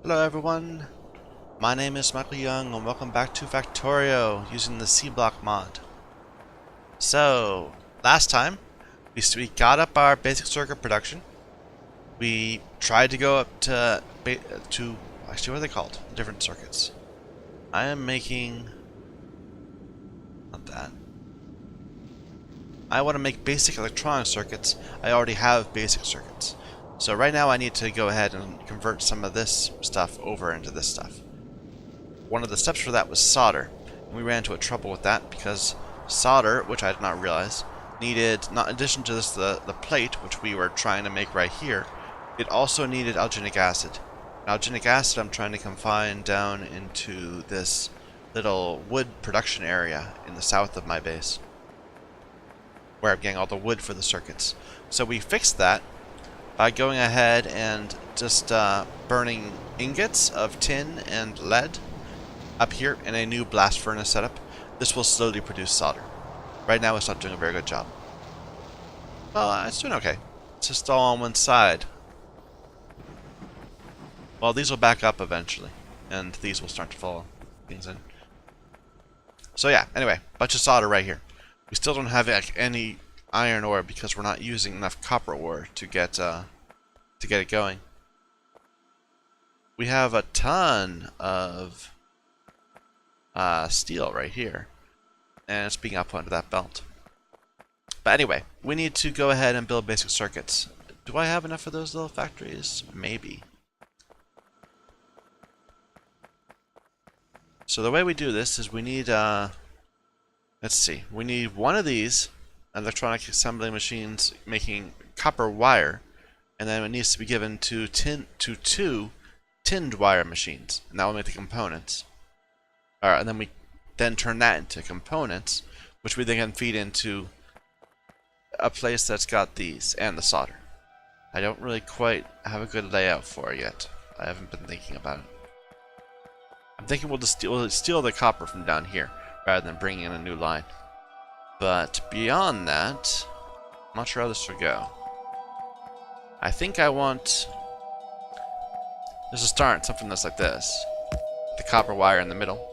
Hello everyone, my name is Michael Young and welcome back to Factorio using the Sea Block mod. So, last time we got up our basic circuit production. We tried to go up to actually, what are they called? Different circuits. I am making not that. I want to make basic electronic circuits. I already have basic circuits. So right now I need to go ahead and convert some of this stuff over into this stuff. One of the steps for that was solder. And we ran into a trouble with that because solder, which I did not realize, needed, not in addition to this, the plate, which we were trying to make right here, it also needed alginic acid. Alginic acid I'm trying to confine down into this little wood production area in the south of my base, where I'm getting all the wood for the circuits. So we fixed that by going ahead and just burning ingots of tin and lead up here in a new blast furnace setup. This will slowly produce solder. Right now it's not doing a very good job. Well, it's doing okay. It's just all on one side. Well, these will back up eventually, and these will start to fall things in. So yeah, anyway, bunch of solder right here. We still don't have any iron ore because we're not using enough copper ore to get it going. We have a ton of steel right here, and it's being output into that belt. But anyway, we need to go ahead and build basic circuits. Do I have enough of those little factories? Maybe. So the way we do this is we need let's see, we need one of these electronic assembly machines making copper wire, and then it needs to be given to two tinned wire machines, and that will make the components. Alright, and then we turn that into components, which we then can feed into a place that's got these and the solder. I don't really quite have a good layout for it yet. I haven't been thinking about it. I'm thinking we'll just steal the copper from down here rather than bringing in a new line. But beyond that, I'm not sure how this will go. I think I want just to start something that's like this. The copper wire in the middle.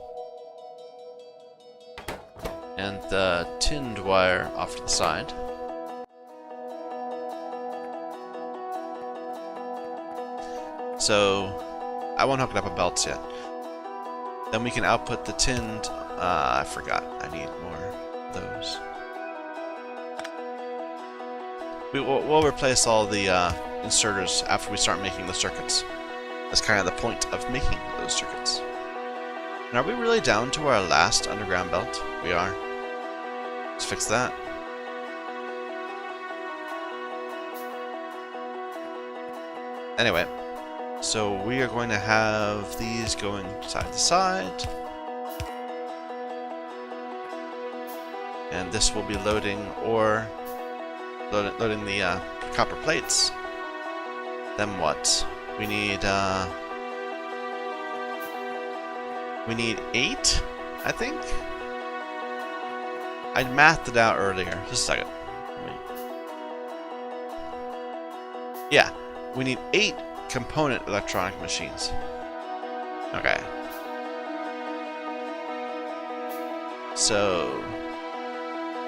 And the tinned wire off to the side. So I won't hook it up with belts yet. Then we can output the tinned. I forgot. I need more of those. We'll replace all the inserters after we start making the circuits. That's kind of the point of making those circuits. And are we really down to our last underground belt? We are. Let's fix that. Anyway, so we are going to have these going side to side. And this will be loading ore, loading the copper plates. Then what? We need 8, I think? I mathed it out earlier. Just a second. Yeah, we need 8 component electronic machines. Okay. So,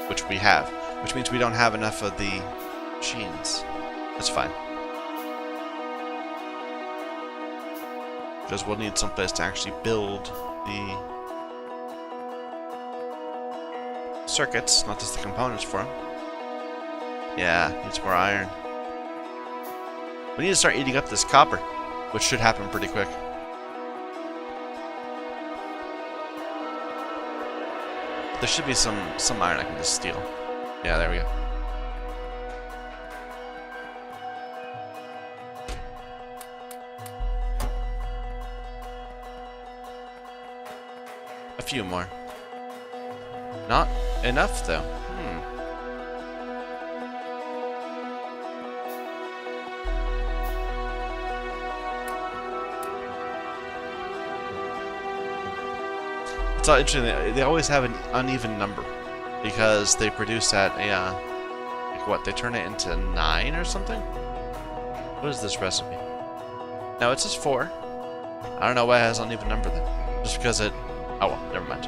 which we have, which means we don't have enough of the machines. That's fine. Because we'll need someplace to actually build the circuits, not just the components for them. Yeah, needs more iron. We need to start eating up this copper, which should happen pretty quick. There should be some iron I can just steal. Yeah, there we go. A few more. Not enough though. It's all interesting. They always have an uneven number because they produce at a like what? They turn it into 9 or something. What is this recipe? No, it says 4. I don't know why it has uneven number then. Just because it... Oh well, never mind.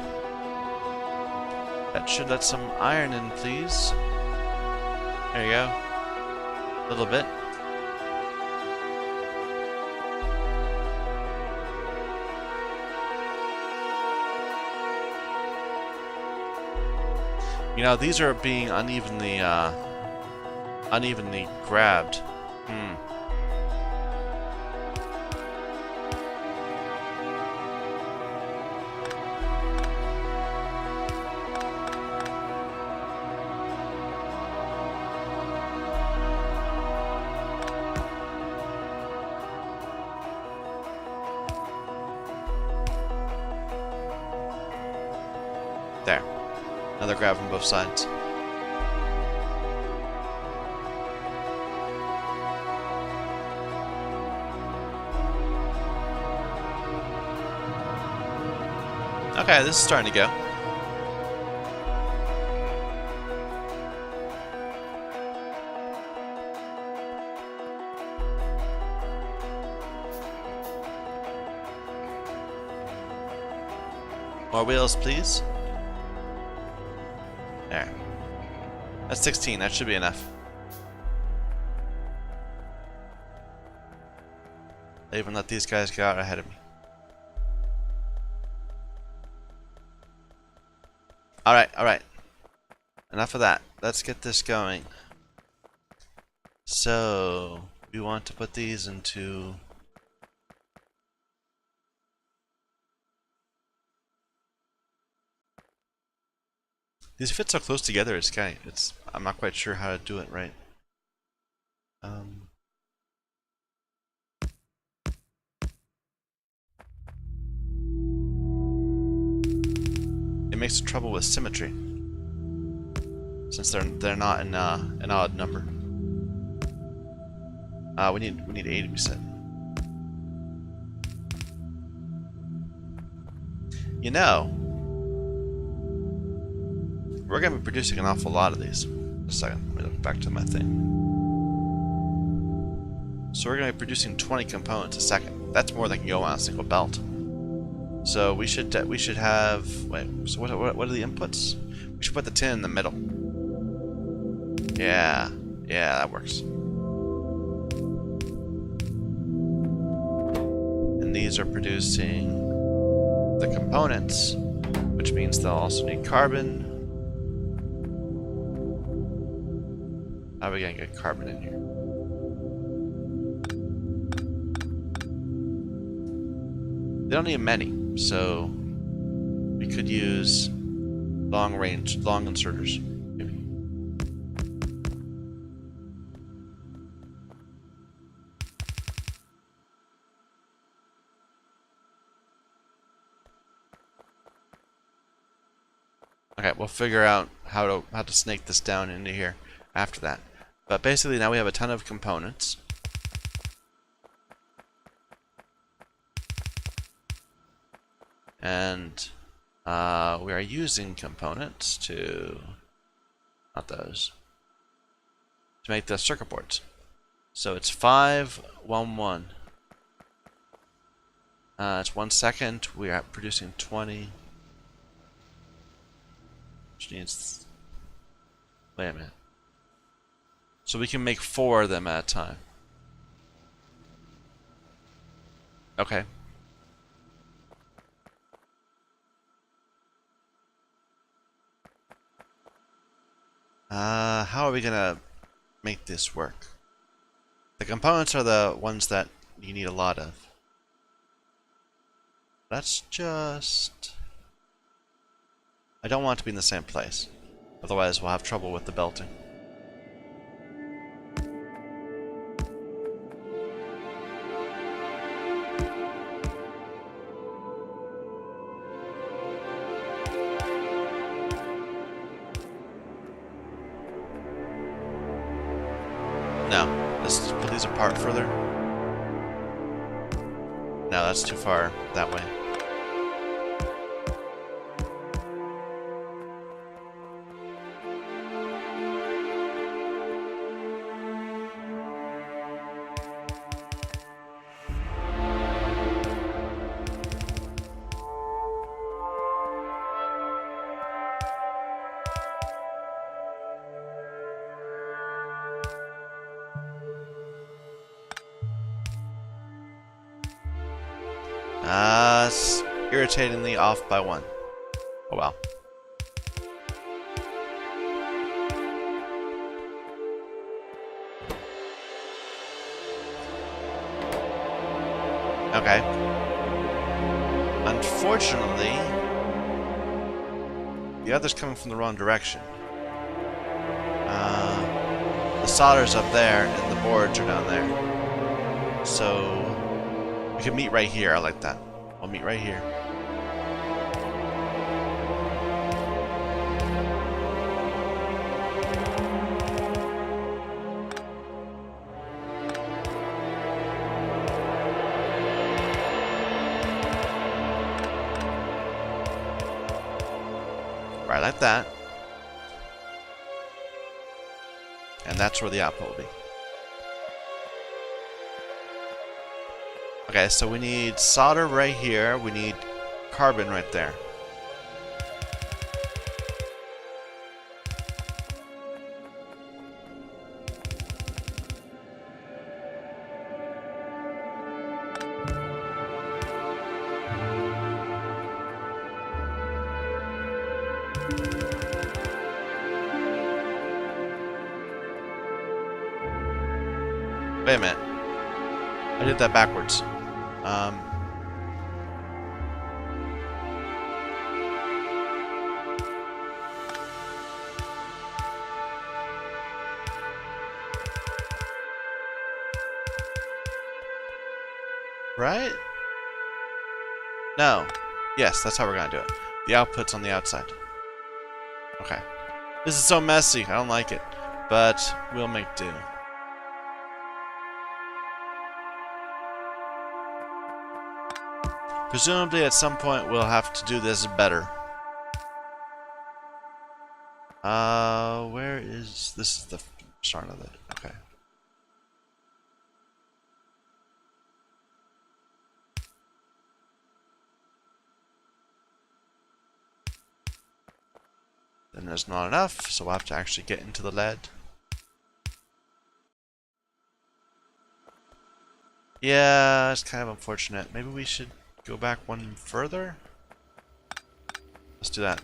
That should let some iron in, please. There you go. A little bit. You know, these are being unevenly grabbed. There. Now they're grabbing both sides. Okay, this is starting to go. More wheels, please. There. That's 16. That should be enough. They even let these guys get out ahead of me. Alright. Enough of that. Let's get this going. So, we want to put these into... These fit so close together, I'm not quite sure how to do it right. It makes trouble with symmetry, since they're not in an odd number. We need 80 percent. You know, we're going to be producing an awful lot of these. Just a second, let me look back to my thing. So we're going to be producing 20 components a second. That's more than can go on a single belt. So we should have... Wait, so what are the inputs? We should put the tin in the middle. Yeah, that works. And these are producing the components, which means they'll also need carbon. How are we gonna get carbon in here? They don't need many, so we could use long inserters, maybe. Okay, we'll figure out how to snake this down into here after that. But basically now we have a ton of components. And we are using components to, not those, to make the circuit boards. So it's 5, 1, 1. It's 1 second. We are producing 20. Which needs, wait a minute. So we can make 4 of them at a time. Okay. How are we gonna make this work? The components are the ones that you need a lot of. Let's just... I don't want it to be in the same place. Otherwise we'll have trouble with the belting. No, let's put these apart further. No, that's too far that way. It's irritatingly off by 1. Oh well. Okay. Unfortunately, the other's coming from the wrong direction. The solder's up there, and the boards are down there. So we can meet right here. I like that. We'll meet right here. Right like that. And that's where the output will be. Okay, so we need solder right here. We need carbon right there. Wait a minute. I did that backwards. Right? No. Yes, that's how we're gonna do it. The output's on the outside. Okay. This is so messy. I don't like it. But we'll make do. Presumably at some point we'll have to do this better. Where is... This is the start of it. Okay. Then there's not enough, so we'll have to actually get into the lead. Yeah, it's kind of unfortunate. Maybe we should go back one further? Let's do that.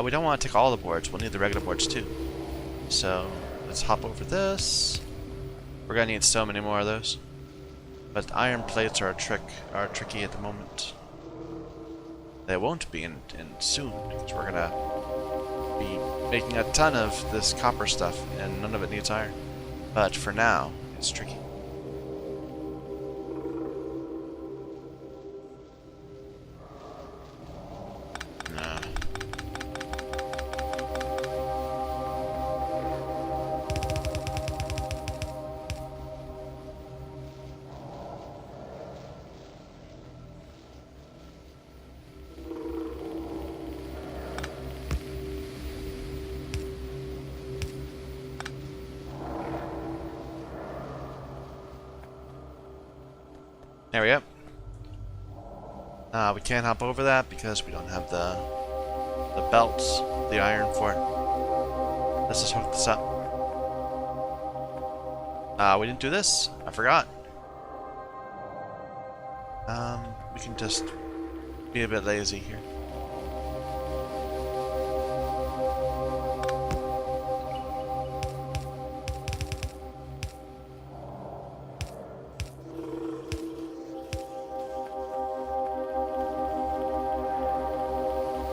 We don't want to take all the boards. We'll need the regular boards too. So let's hop over this. We're gonna need so many more of those. But iron plates are tricky at the moment. They won't be in soon because we're gonna be making a ton of this copper stuff, and none of it needs iron. But for now, it's tricky. There we go. We can't hop over that because we don't have the belts, the iron for it. Let's just hook this up. We didn't do this. I forgot. We can just be a bit lazy here.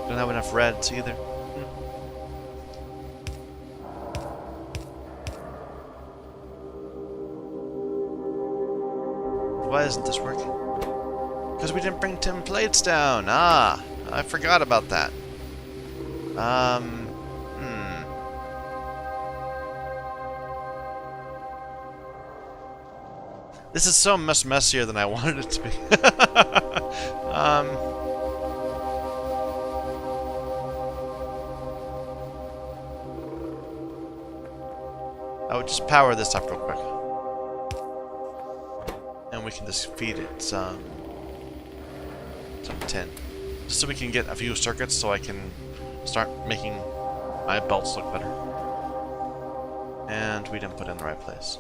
Don't have enough reds either. Why isn't this working? Because we didn't bring 10 plates down. Ah, I forgot about that. This is so much messier than I wanted it to be. I would just power this up real quick. And we can just feed it some tin. Just so we can get a few circuits so I can start making my belts look better. And we didn't put it in the right place.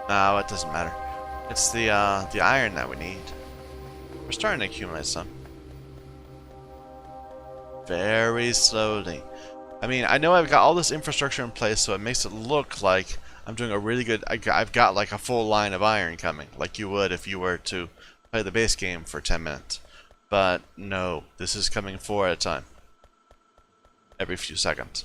No, it doesn't matter. It's the iron that we need. We're starting to accumulate some. Very slowly. I mean, I know I've got all this infrastructure in place, so it makes it look like I'm doing a really good... I've got like a full line of iron coming, like you would if you were to play the base game for 10 minutes. But no, this is coming 4 at a time. Every few seconds.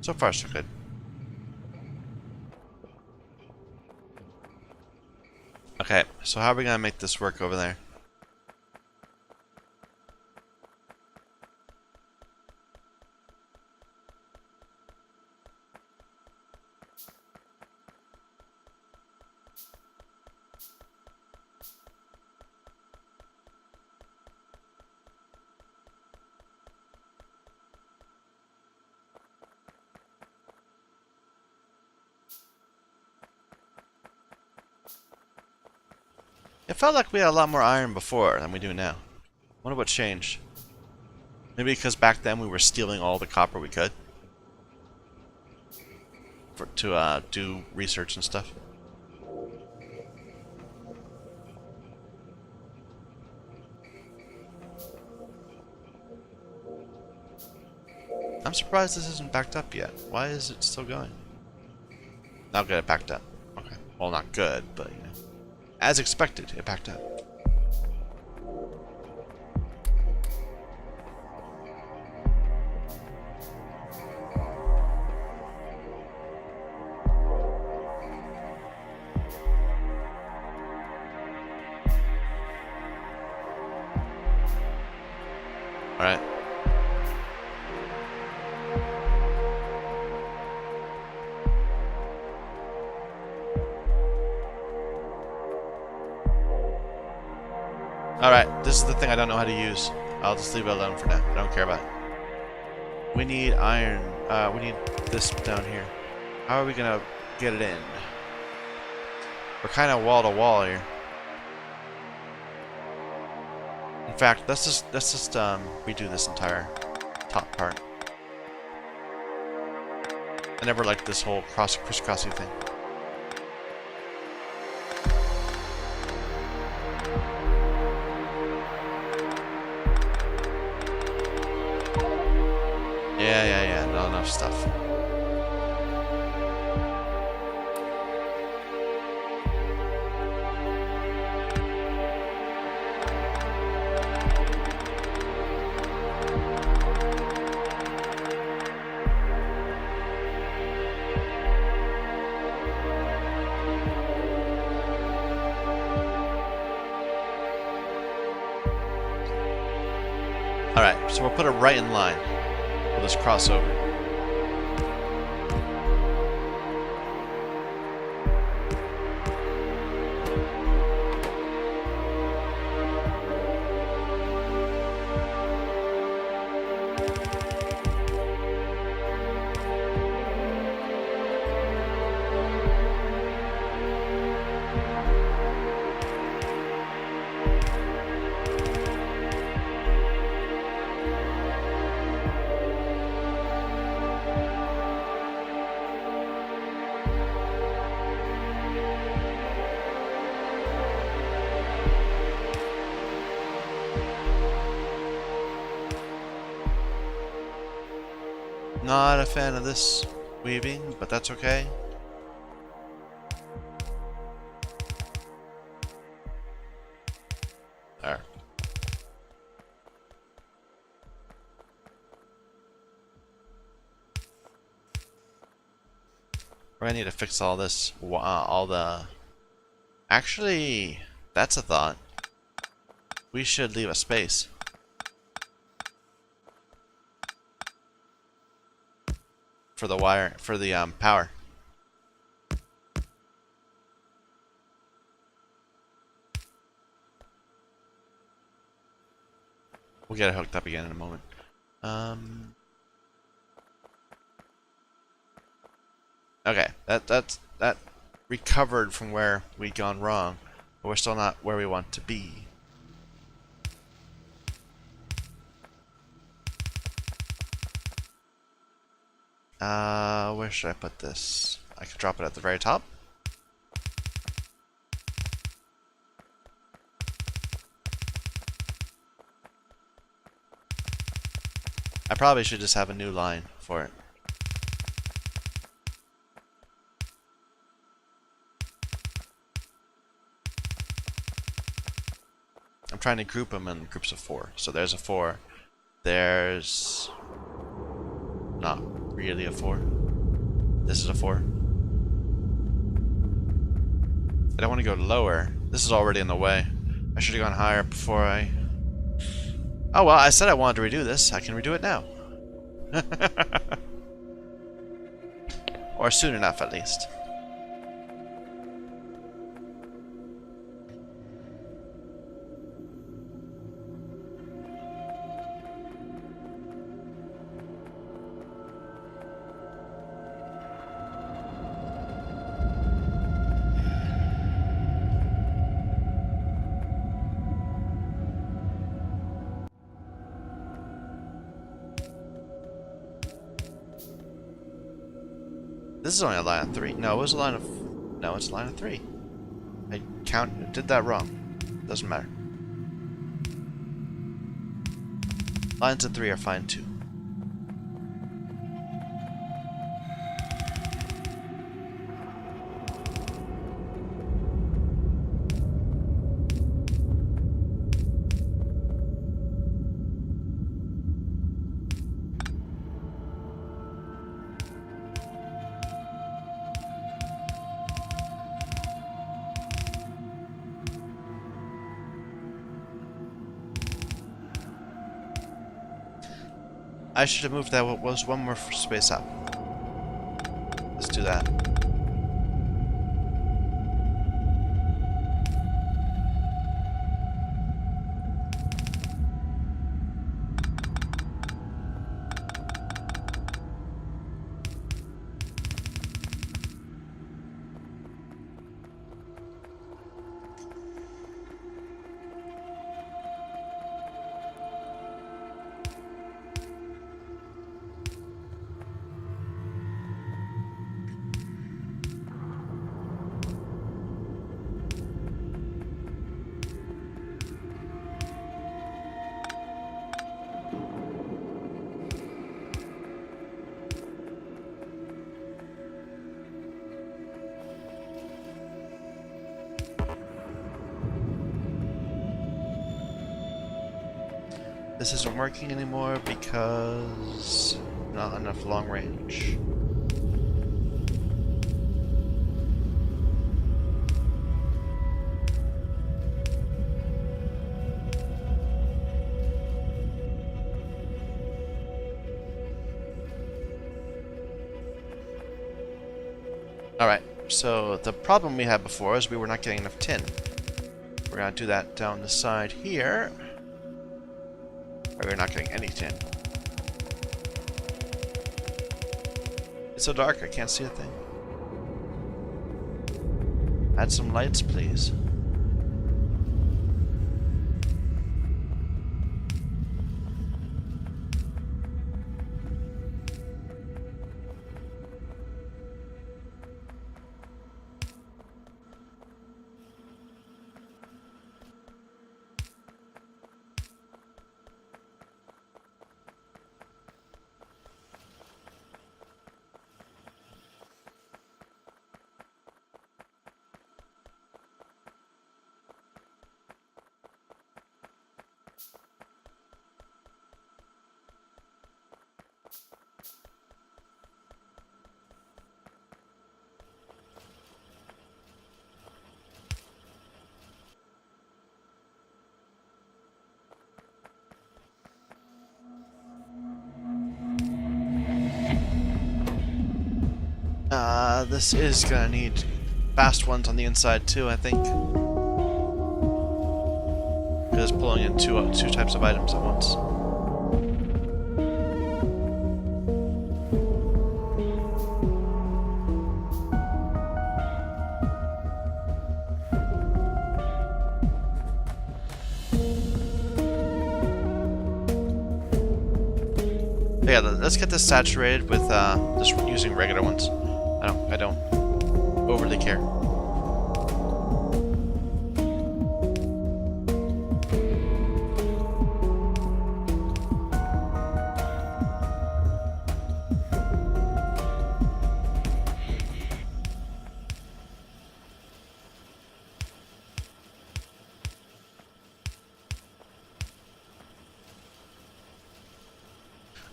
So far, so good. Okay, so how are we gonna make this work over there? It felt like we had a lot more iron before than we do now. Wonder what changed. Maybe because back then we were stealing all the copper we could to do research and stuff. I'm surprised this isn't backed up yet. Why is it still going? Now get it backed up. Okay. Well, not good, but you know. As expected, it backed up. Alright. Alright, this is the thing I don't know how to use. I'll just leave it alone for now. I don't care about it. We need iron. We need this down here. How are we gonna get it in? We're kind of wall to wall here. In fact, let's just redo this entire top part. I never liked this whole crisscrossy thing. Yeah, not enough stuff. Alright, so we'll put it right in line. We'll just cross over. Not a fan of this weaving, but that's okay. There. We're gonna need to fix all this, all the... Actually, that's a thought. We should leave a space. For the wire, for the power. We'll get it hooked up again in a moment. Okay, that recovered from where we'd gone wrong, but we're still not where we want to be. Where should I put this? I could drop it at the very top. I probably should just have a new line for it. I'm trying to group them in groups of 4. So there's a 4. There's not really a 4. This is a 4. I don't want to go lower. This is already in the way. I should have gone higher before I... Oh well, I said I wanted to redo this. I can redo it now. Or soon enough, at least. This is only a line of 3. No, it was a line of... No, it's a line of 3. I did that wrong. Doesn't matter. Lines of 3 are fine too. I should have moved that was one more space up. Let's do that. This isn't working anymore because not enough long range. Alright, so the problem we had before is we were not getting enough tin. We're gonna do that down the side here. Or we're not getting any tin. It's so dark I can't see a thing. Add some lights, please. This is gonna need fast ones on the inside too, I think. Because it's pulling in two types of items at once. Yeah, let's get this saturated with just using regular ones. I don't overly care.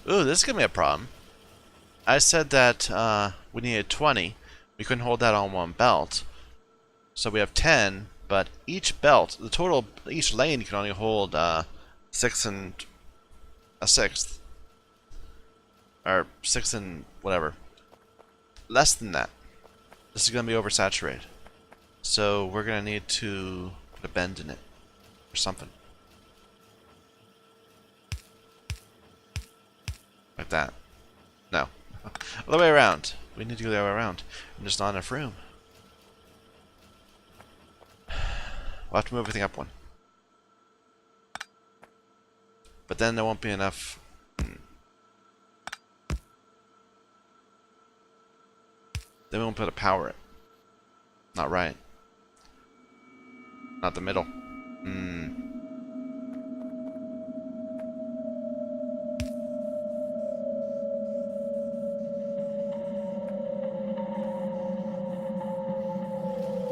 Ooh, this is gonna be a problem. I said that we needed 20. We couldn't hold that on one belt. So we have 10, but each belt, each lane can only hold 6 and a sixth. Or 6 and whatever. Less than that. This is gonna be oversaturated. So we're gonna need to put a bend in it. Or something. Like that. No. Other way around. We need to go the other way around. I'm just not enough room. We'll have to move everything up one. But then there won't be enough. Then we won't be able to power it. Not right. Not the middle.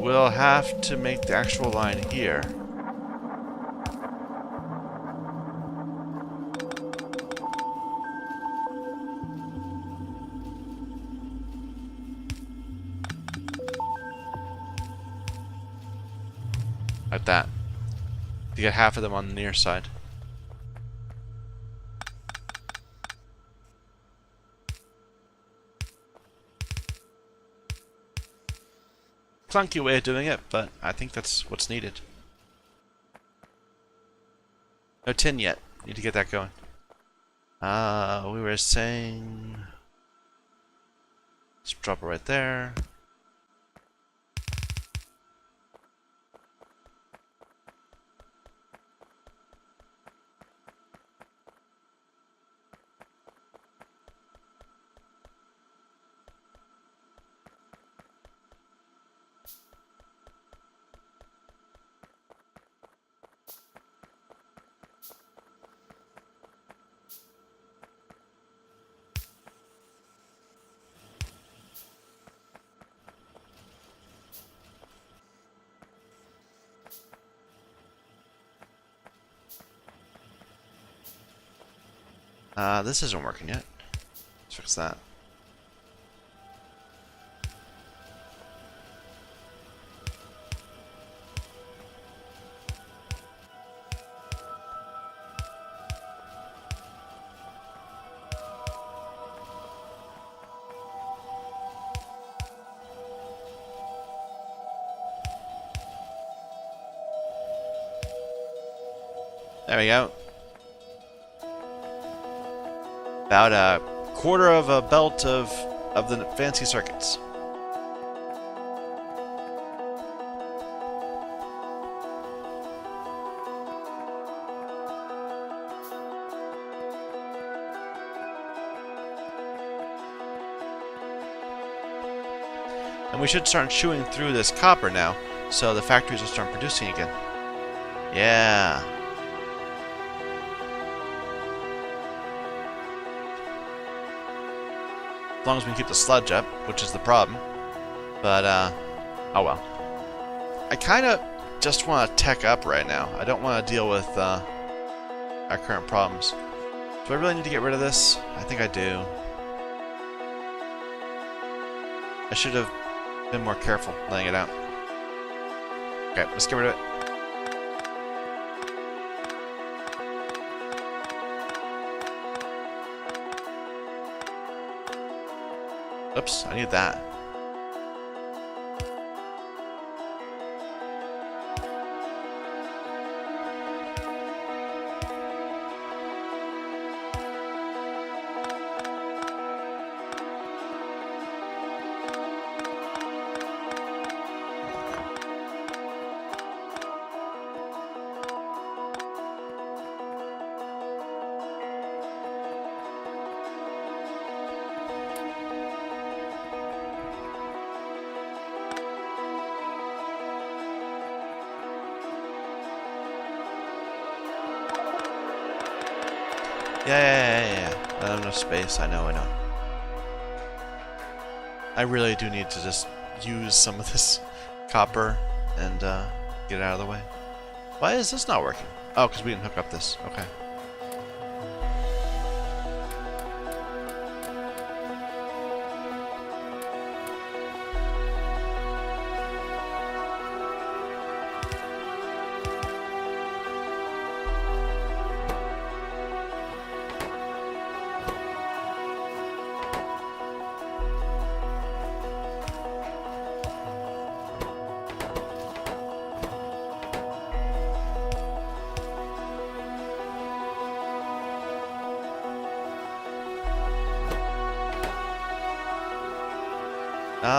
We'll have to make the actual line here. Like that. To get half of them on the near side. Clunky way of doing it, but I think that's what's needed. No tin yet. Need to get that going. We were saying... Let's drop it right there. This isn't working yet. Let's fix that. There we go. About a quarter of a belt of the fancy circuits. And we should start chewing through this copper now, so the factories will start producing again. Yeah. As long as we can keep the sludge up, which is the problem. But, oh well. I kind of just want to tech up right now. I don't want to deal with our current problems. Do I really need to get rid of this? I think I do. I should have been more careful laying it out. Okay, let's get rid of it. Oops, I need that. Yeah. I don't have enough space. I know. I really do need to just use some of this copper and get it out of the way. Why is this not working? Oh, because we didn't hook up this. Okay.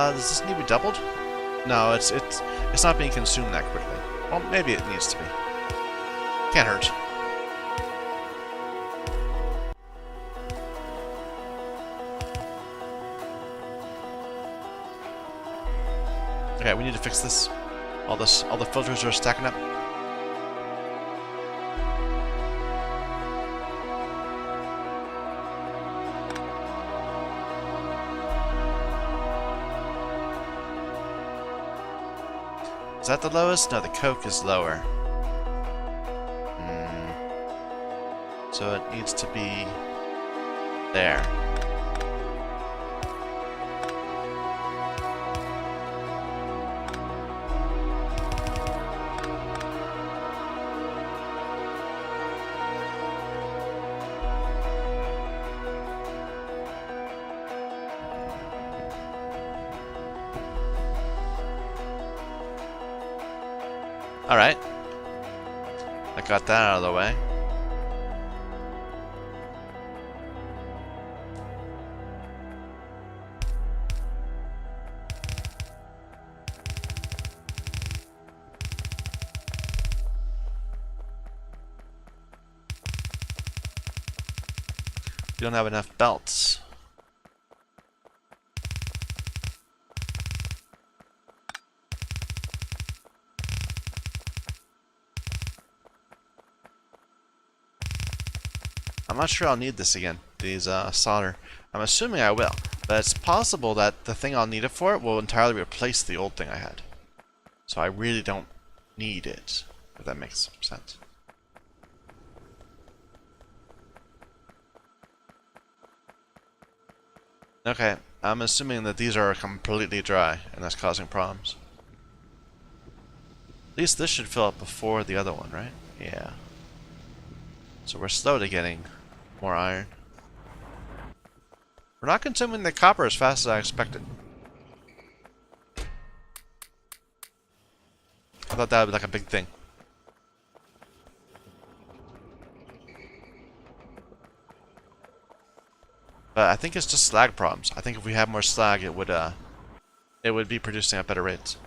Does this need to be doubled? No, it's not being consumed that quickly. Well, maybe it needs to be. Can't hurt. Okay, we need to fix this. All the filters are stacking up. Is that the lowest? No, the Coke is lower. So it needs to be there. Alright. I got that out of the way. We don't have enough belts. I'm not sure I'll need this again, these solder. I'm assuming I will, but it's possible that the thing I'll need it for will entirely replace the old thing I had. So I really don't need it, if that makes sense. Okay, I'm assuming that these are completely dry, and that's causing problems. At least this should fill up before the other one, right? Yeah. So we're slowly getting more iron. We're not consuming the copper as fast as I expected. I thought that would be like a big thing. But I think it's just slag problems. I think if we had more slag, it would be producing at better rates.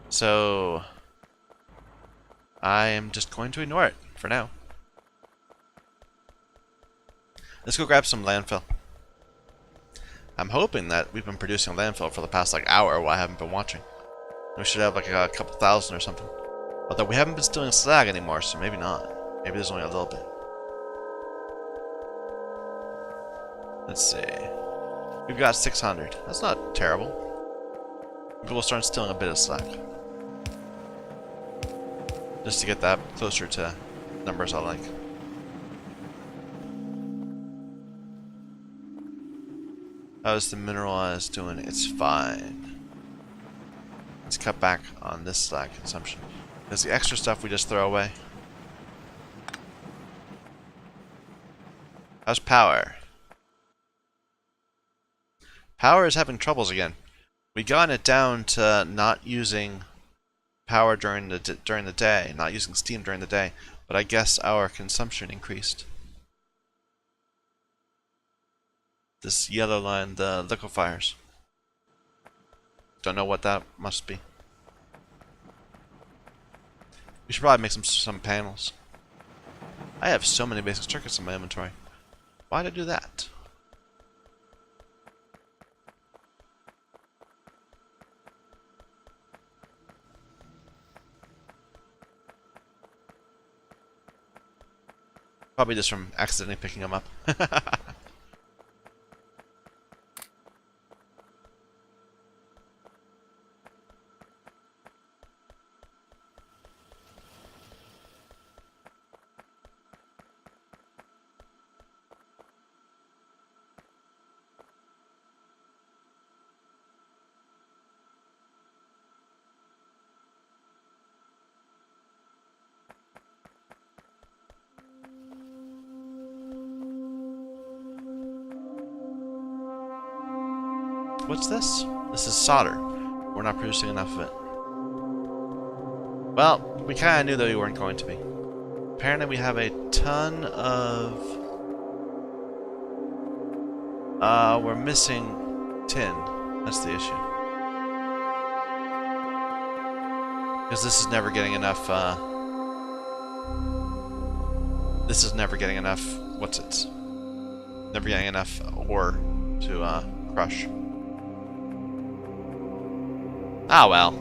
So I am just going to ignore it for now. Let's go grab some landfill. I'm hoping that we've been producing landfill for the past like hour while I haven't been watching. We should have like a couple thousand or something. Although we haven't been stealing slag anymore, so maybe not. Maybe there's only a little bit. Let's see. We've got 600. That's not terrible. Maybe we'll start stealing a bit of slag. Just to get that closer to numbers I like. How's the mineralized doing? It's fine. Let's cut back on this slag consumption. Because the extra stuff we just throw away. How's power? Power is having troubles again. We got it down to not using power during the day, not using steam during the day, but I guess our consumption increased. This yellow line, the liquefiers. Don't know what that must be. We should probably make some panels. I have so many basic circuits in my inventory. Why did I do that? Probably just from accidentally picking them up. What's this? This is solder. We're not producing enough of it. Well, we kind of knew that we weren't going to be. Apparently we have a ton of... we're missing tin. That's the issue. Because this is never getting enough, this is never getting enough... What's it? Never getting enough ore to, crush. Ah well,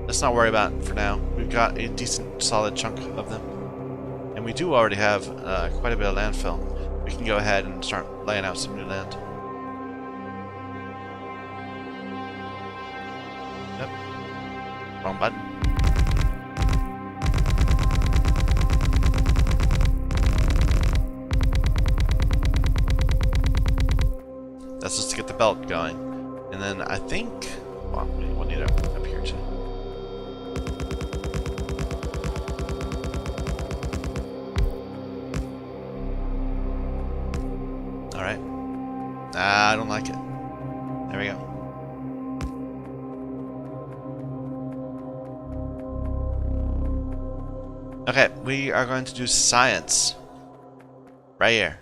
let's not worry about it for now. We've got a decent solid chunk of them. And we do already have quite a bit of landfill. We can go ahead and start laying out some new land. Yep. Wrong button. That's just to get the belt going. And then I think... Well, we'll need it up here too. Alright. I don't like it. There we go. Okay, we are going to do science. Right here.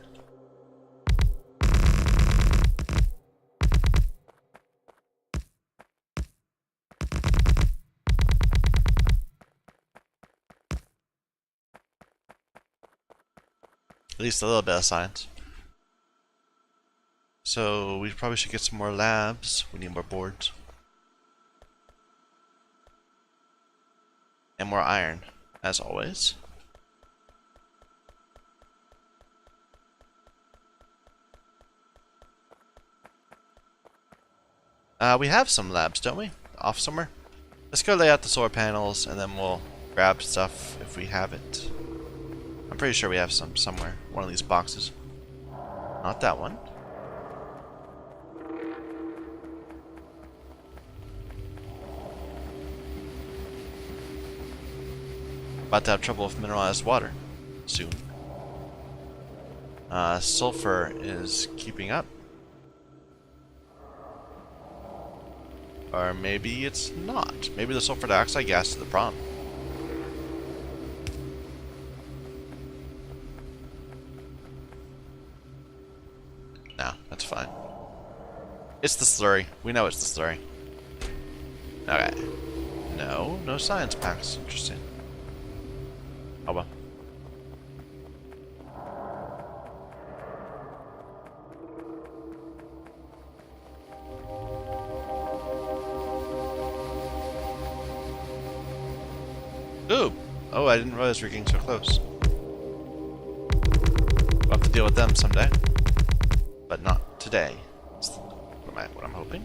At least a little bit of science. So we probably should get some more labs. We need more boards. And more iron, as always. We have some labs, don't we? Off somewhere? Let's go lay out the solar panels and then we'll grab stuff if we have it. I'm pretty sure we have some somewhere. One of these boxes. Not that one. About to have trouble with mineralized water soon. Sulfur is keeping up. Or maybe it's not. Maybe the sulfur dioxide gas is the problem. No, that's fine. It's the slurry. We know it's the slurry. Okay. No, no science packs. Interesting. Oh well. Ooh! Oh, I didn't realize we were getting so close. We'll have to deal with them someday. But not today. That's what I'm hoping.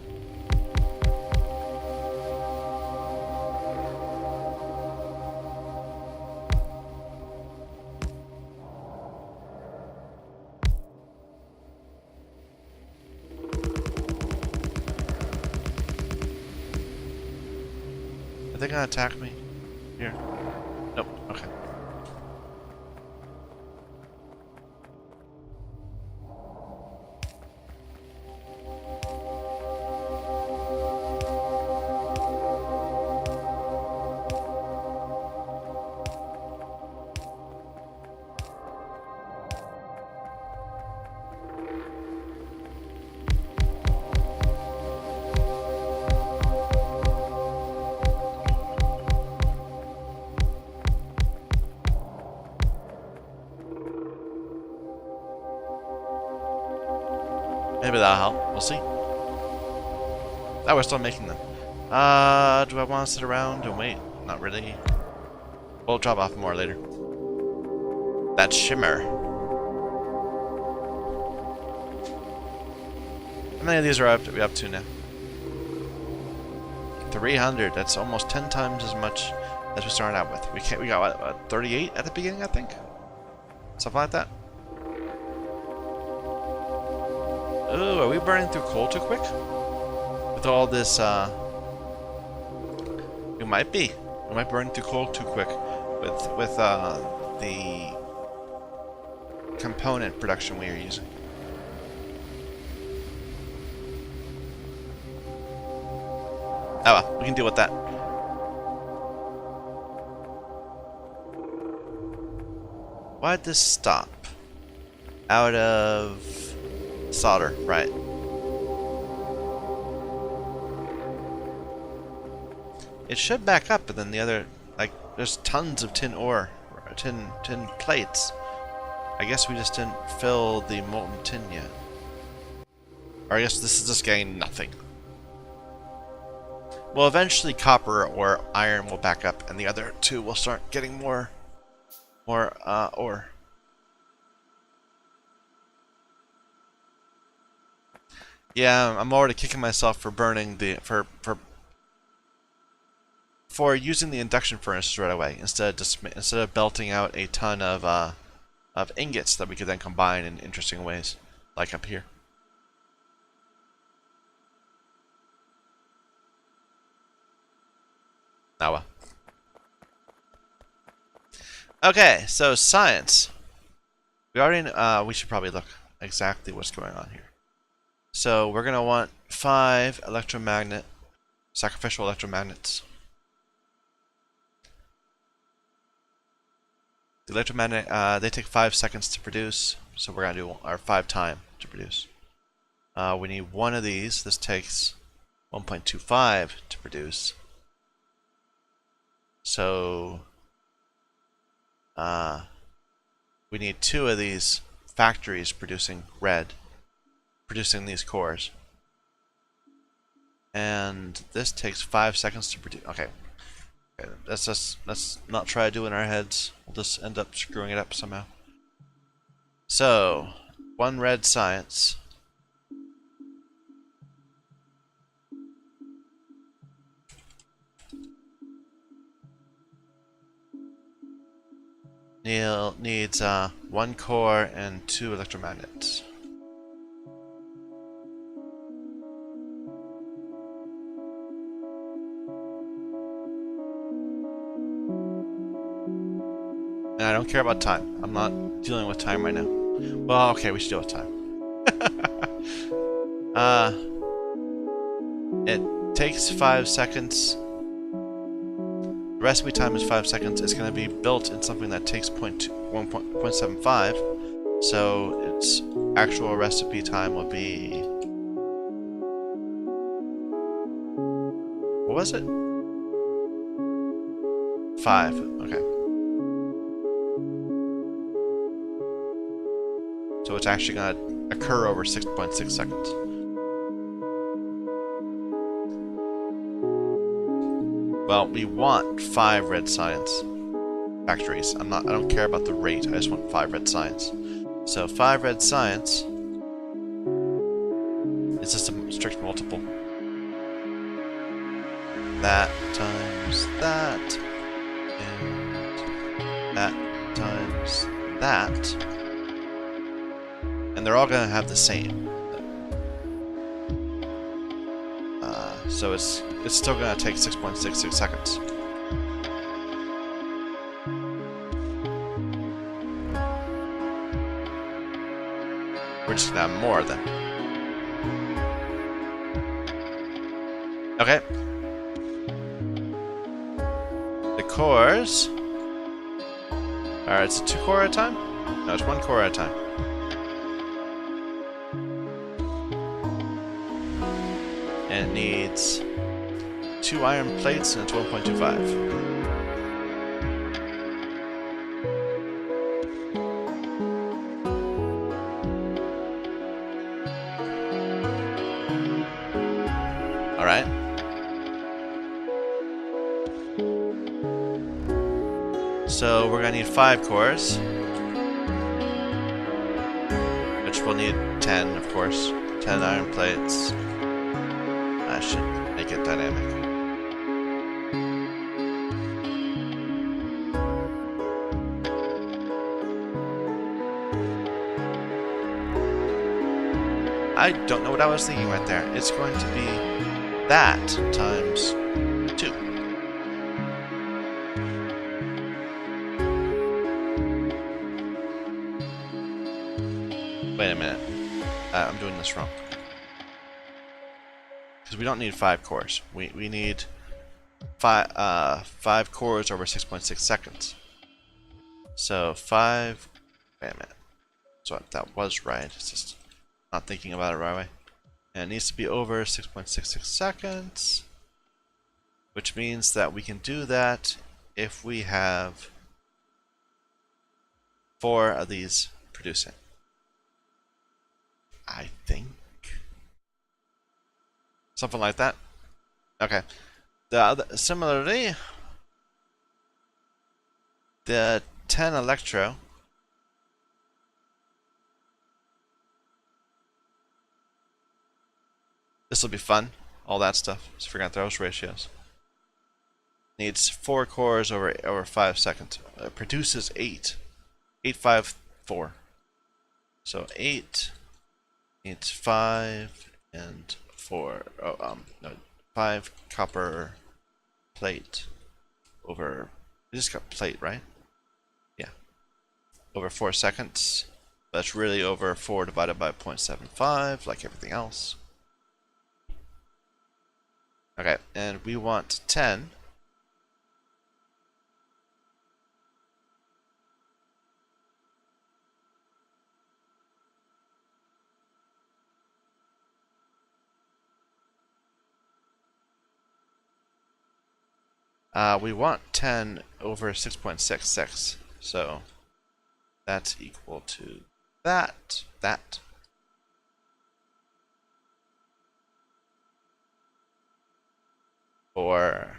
Are they gonna attack me? Here. Nope. Okay. Maybe that'll help. We'll see. Oh, we're still making them. Do I want to sit around and wait? Not really. We'll drop off more later. That shimmer. How many of these are we up to now? 300. That's almost 10 times as much as we started out with. We got what, 38 at the beginning, I think? Something like that. Ooh, are we burning through coal too quick? With all this, we might be. We might burn through coal too quick with the component production we are using. Oh well, we can deal with that. Why'd this stop? Out of solder, right. It should back up, but then the other, like, there's tons of tin ore, tin plates. I guess we just didn't fill the molten tin yet. Or I guess this is just getting nothing. Well, eventually copper or iron will back up, and the other two will start getting more ore. Yeah, I'm already kicking myself for burning the for using the induction furnace right away instead of belting out a ton of ingots that we could then combine in interesting ways, like up here. Oh well. Okay, so science. We already we should probably look exactly what's going on here. So we're gonna want 5 sacrificial electromagnets. The electromagnet they take 5 seconds to produce, so we're gonna do our 5 time to produce. We need 1 of these. This takes 1.25 to produce. So we need 2 of these factories producing these cores. And this takes 5 seconds to produce. Okay. Let's not try to do it in our heads. We'll just end up screwing it up somehow. So, 1 red science. Neil needs 1 core and 2 electromagnets. And I don't care about time. I'm not dealing with time right now. Well, okay, we should deal with time. It takes 5 seconds. The recipe time is 5 seconds. It's going to be built in something that takes 1.75. So its actual recipe time will be... What was it? 5. Okay. So it's actually going to occur over 6.6 seconds. Well, we want 5 red science factories. I don't care about the rate. I just want 5 red science. So 5 red science is just a strict multiple. That times that, and that times that. And they're all going to have the same. So it's still going to take 6.66 seconds. We're just going to have more then. Okay. The cores. Alright, it's a 2 core at a time? No, it's 1 core at a time. And it needs 2 iron plates and it's 1.25. Alright. So we're gonna need 5 cores, which will need 10, of course. 10 iron plates. I should make it dynamic. I don't know what I was thinking right there. It's going to be that times 2. Wait a minute. I'm doing this wrong. Because we don't need 5 cores. We need 5 cores over 6.6 seconds. So 5... Wait a minute. So that was right. It's just not thinking about it right away. And it needs to be over 6.66 seconds. Which means that we can do that if we have 4 of these producing. I think. Something like that. Okay. Similarly, the 10 electro this will be fun. All that stuff. Just figuring out those ratios. Needs 4 cores over 5 seconds. Produces 8. 8, 5, 4. So 8 needs 5 and 4. Oh, no, 5 copper plate over. We just got plate, right? Yeah. Over 4 seconds. That's really over 4 divided by 0.75, like everything else. Okay, and we want 10. We want 10 over 6.66, so that's equal to that. Or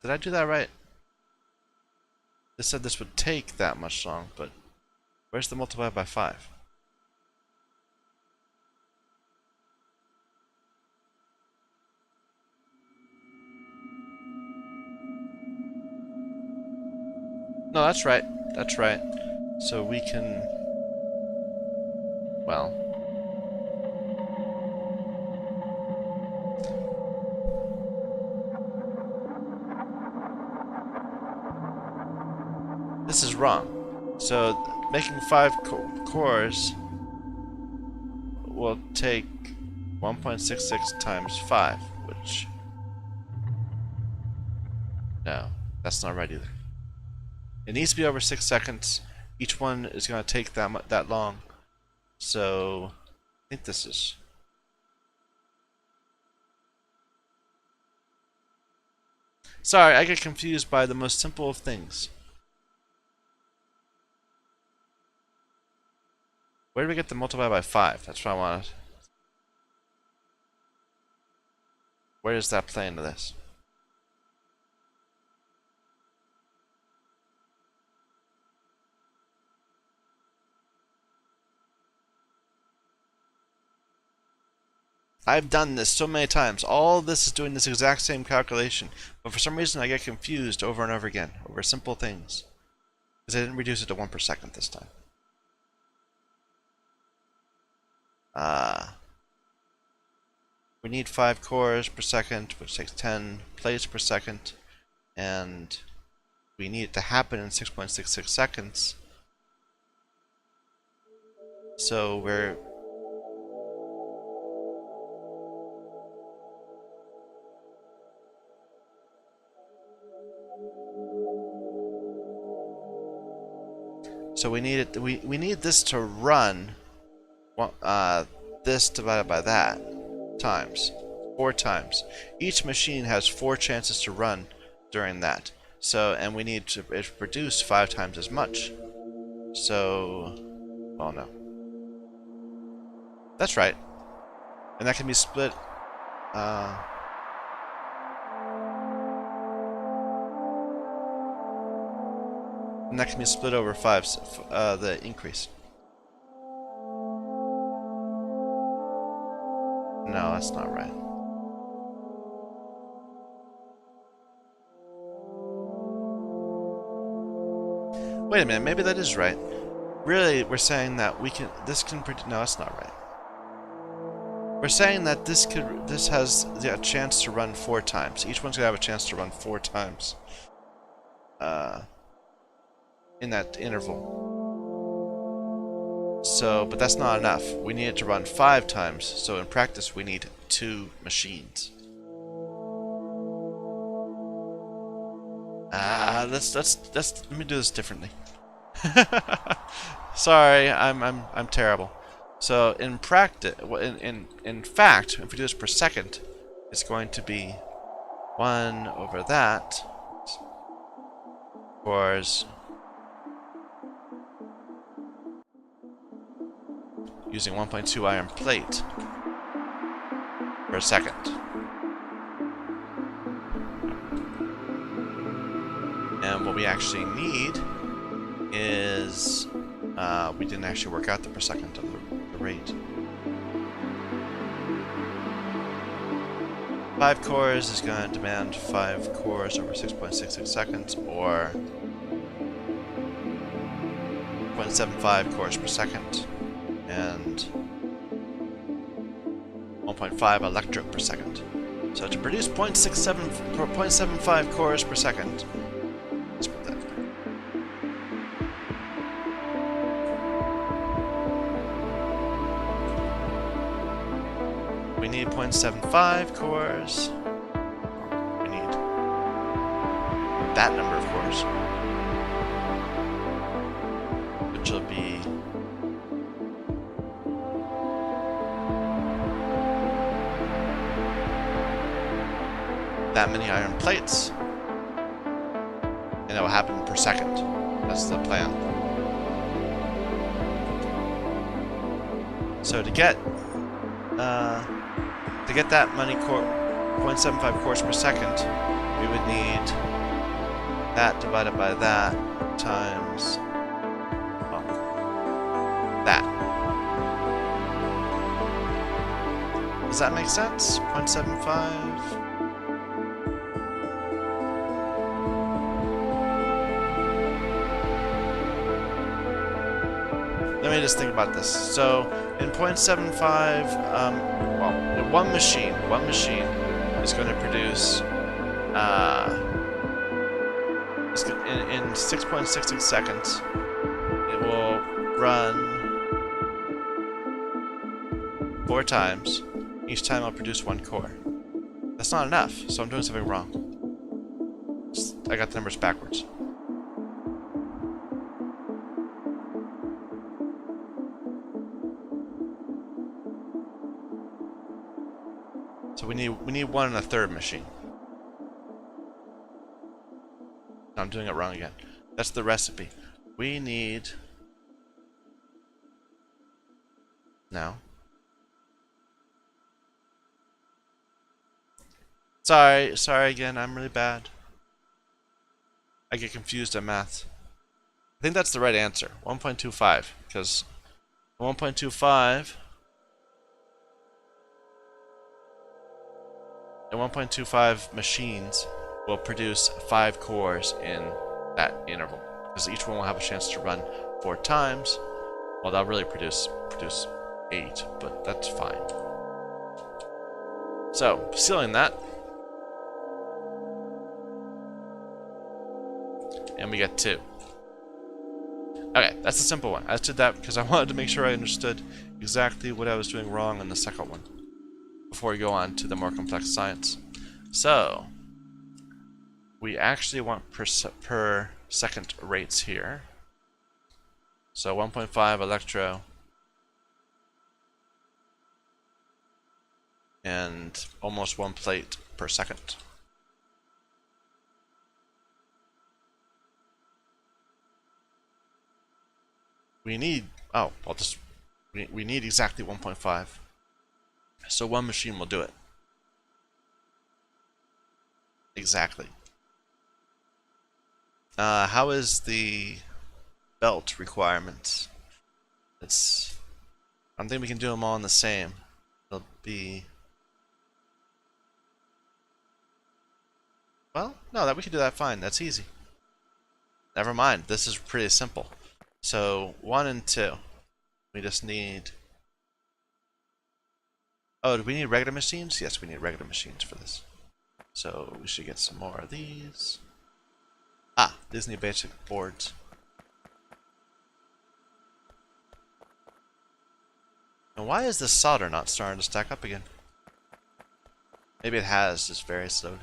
did I do that right? This said this would take that much long, but where's the multiply by 5? No, that's right. That's right. So we can... Well... This is wrong. So making 5 cores will take 1.66 times 5, which... No, that's not right either. It needs to be over 6 seconds. Each one is going to take that long. So, I think this is... Sorry, I get confused by the most simple of things. Where do we get the multiply by 5? That's what I wanted. Where does that play into this? I've done this so many times. All this is doing this exact same calculation, but for some reason I get confused over and over again over simple things. Because I didn't reduce it to 1 per second this time. We need 5 cores per second, which takes 10 plates per second, and we need it to happen in 6.66 seconds. So we're... So we need it. We need this to run. This divided by that times 4 times. Each machine has 4 chances to run during that. So and we need to produce 5 times as much. So, oh no, that's right. And that can be split. And that can be split over 5, the increase. No, that's not right. Wait a minute, maybe that is right. Really, we're saying that no, that's not right. We're saying that this has the chance to run 4 times. Each one's gonna have a chance to run 4 times. In that interval. So, but that's not enough. We need it to run 5 times. So in practice, we need 2 machines. Let me do this differently. Sorry, I'm terrible. So in practice, in fact, if we do this per second, it's going to be 1 over that cores using 1.2 iron plate per second. And what we actually need is we didn't actually work out the per second of the rate. 5 cores is going to demand 5 cores over 6.66 seconds, or 0.75 cores per second, and 1.5 electrode per second. So to produce 0.75 cores per second, let's put that there. We need 0.75 cores. We need that number of cores, which will be that many iron plates, and it will happen per second. That's the plan. So to get that many 0.75 cores per second, we would need that divided by that times that. Does that make sense? 0.75. Let me just think about this. So in 0.75, well, one machine is going to produce in 6.66 seconds. It will run 4 times. Each time I'll produce 1 core. That's not enough, so I'm doing something wrong. I got the numbers backwards. So we need 1 1/3 machine. No, I'm doing it wrong again. That's the recipe. We need now. Sorry again. I'm really bad. I get confused on math. I think that's the right answer. 1.25, because 1.25. And 1.25 machines will produce 5 cores in that interval, because each one will have a chance to run 4 times. Well, they'll really produce 8, but that's fine. So, sealing that, and we get 2. Okay, that's a simple one. I did that because I wanted to make sure I understood exactly what I was doing wrong in the second one before we go on to the more complex science. So, we actually want per second rates here. So 1.5 electro and almost 1 plate per second. We need, we need exactly 1.5. So 1 machine will do it. Exactly. How is the belt requirements? I don't think we can do them all in the same. It'll be... Well, no, that we can do that fine. That's easy. Never mind. This is pretty simple. So, 1 and 2. We just need... Oh, do we need regular machines? Yes, we need regular machines for this. So, we should get some more of these. Ah, these need basic boards. And why is this solder not starting to stack up again? Maybe it has, just very slowly.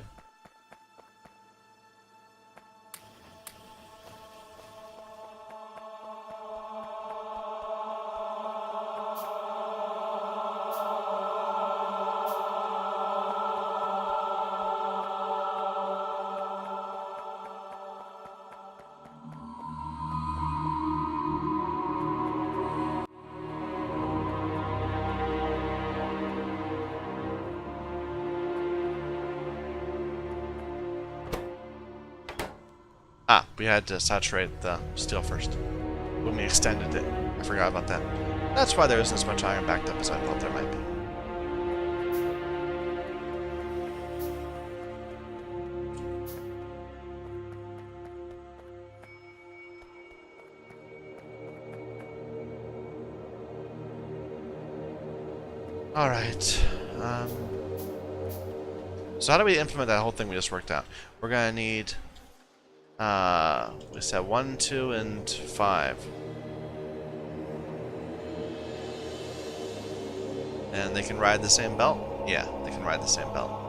Ah, we had to saturate the steel first when we extended it. I forgot about that. That's why there isn't as much iron backed up as I thought there might be. Alright. So how do we implement that whole thing we just worked out? We're gonna need... we said 1, 2, and 5. And they can ride the same belt? Yeah, they can ride the same belt.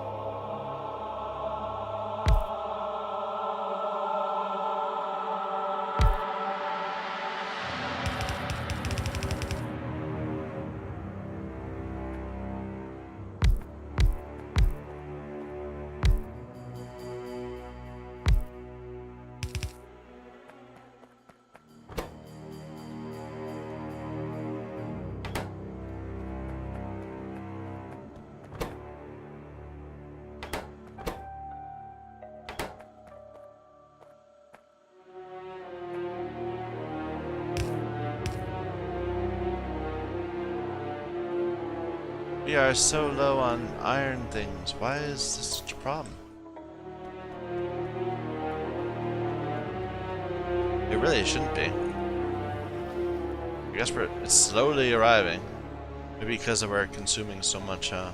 We are so low on iron things. Why is this such a problem? It really shouldn't be. I guess it's slowly arriving. Maybe because we're consuming so much to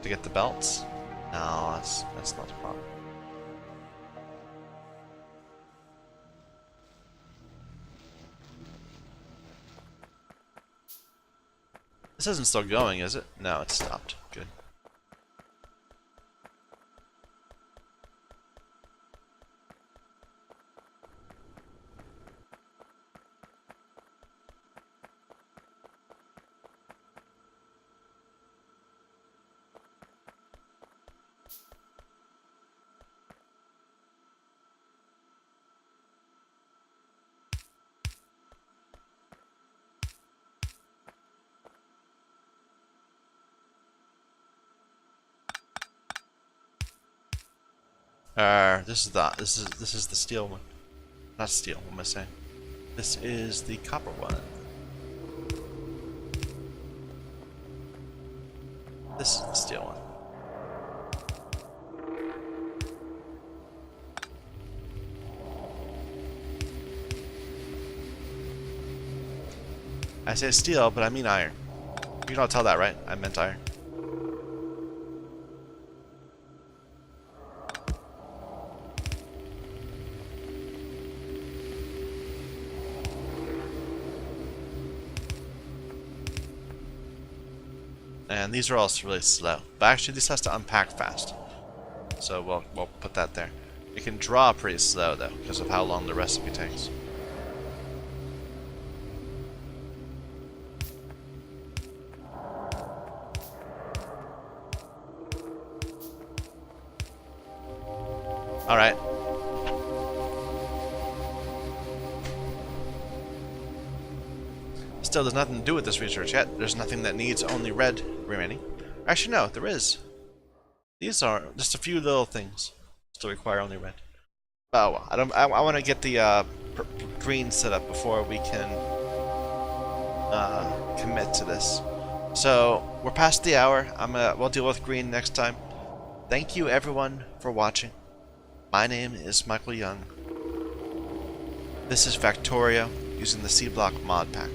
get the belts? No, that's not the problem. This isn't still going, is it? No, it stopped. Good. This is the steel one. Not steel, what am I saying? This is the copper one. This is the steel one. I say steel, but I mean iron. You can all tell that, right? I meant iron. And these are also really slow. But actually, this has to unpack fast. So we'll put that there. It can draw pretty slow, though, because of how long the recipe takes. Alright. Still, there's nothing to do with this research yet. There's nothing that needs only red remaining. Actually, no, there is. These are just a few little things still require only red. Oh, I want to get the green set up before we can commit to this. So we're past the hour. We'll deal with green next time. Thank you everyone for watching. My name is Michael Young. This is Factorio using the Sea Block Modpack.